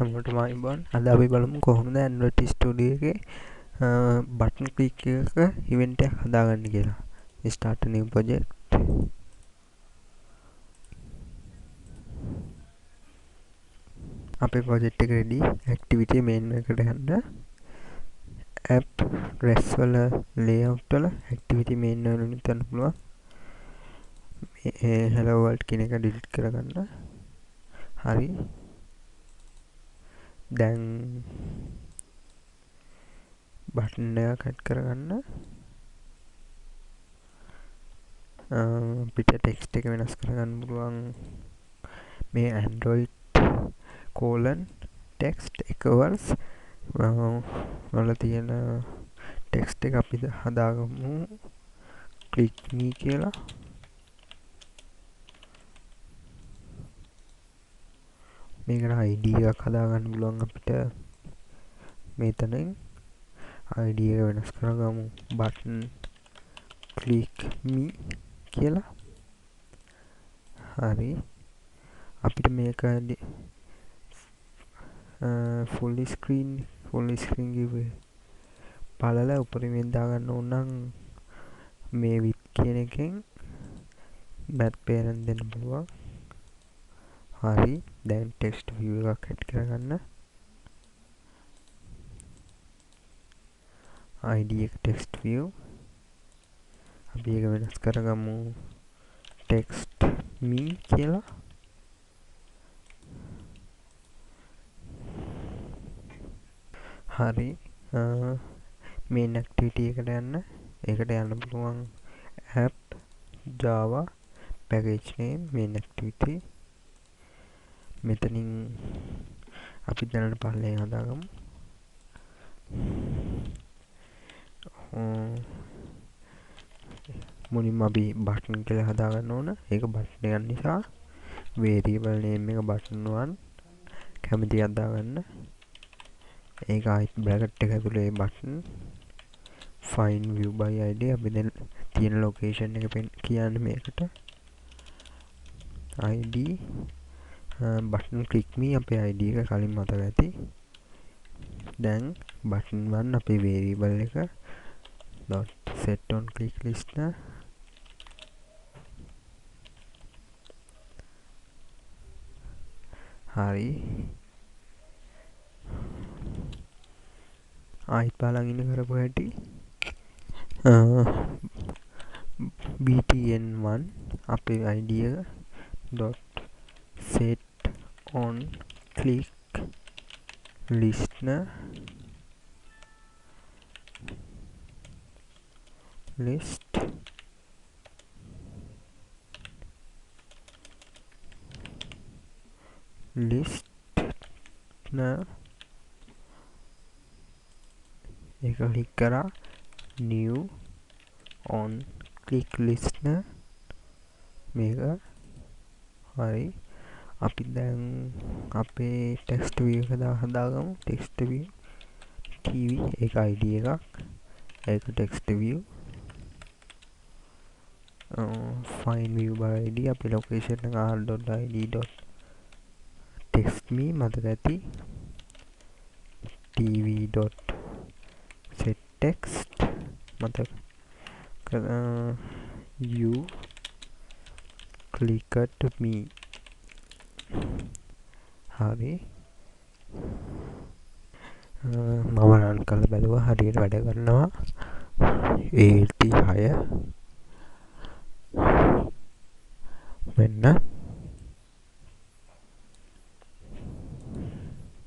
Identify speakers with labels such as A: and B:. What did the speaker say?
A: හැමෝටම ආයුබෝවන්. අද අපි බලමු කොහොමද Android Studio එකේ බටන් ක්ලික් එකක ඉවෙන්ට් එකක් හදාගන්න කියලා. Start a new project. අපේ project එක ready. activity main එකට යන්න. app REST වල layout වල activity main වලින් ගන්න පුළුවන්. hello world කියන එක delete කරගන්න. හරි. දැන් බටන් එක කට් කරගන්න. පිට ටෙක්ස්ට් එක වෙනස් කරගන්න පුළුවන්. මේ Android text equals වල තියෙන ටෙක්ස්ට් එක අපි හදාගමු click me කියලා. මේකට ID එකක් හදාගන්න පුළුවන් අපිට. මෙතනින් ID එක වෙනස් කරගමු button click me කියලා. හරි. අපිට මේක full screen කිව්වේ බලලා උඩරින් දාගන්න ඕන නම් මේ width කියන එකෙන් back parent දෙන්න පුළුවන්. හරි. දැන් text view එකක් add කරගන්න. ID එක text view. අපි ඒක වෙනස් කරගමු text me කියලා. හරි. main activity එකට යන්න. ඒකට යන්න පුළුවන් app java package name main activity. මෙතනින් අපි දැනට පල්ලෙන් හදාගමු. මුලින්ම අපි බටන් කියලා හදාගන්න ඕන. ඒක බටන් එකක් නිසා variable name එක button 1 කැමති හදාගන්න. ඒක ආයිත් bracket එක ඇතුලේ button find view by id අපි දැන් තියෙන location එක කියන්නේ මේකට id button click me අපේ id එක කලින් මතක ඇති. දැන් button 1 අපේ variable එක dot set on click listener. හරි. ආයිත් බලන් ඉන්න කරපු හැටි btn1 අපේ id එක dot set on click listener list එක ක්ලික් කරා new on click listener මේක. හරි. අපි දැන් අපේ text view එක හදාගමු. text view tv ඒක id එකක්. ඒක text view find view by id අපේ location එක r.id.text me මතක ඇති. tv.set text මතක you clicked me. හරි. මම රන් කරලා බලුවා හරියට වැඩ කරනවා. ALT 6 මෙන්න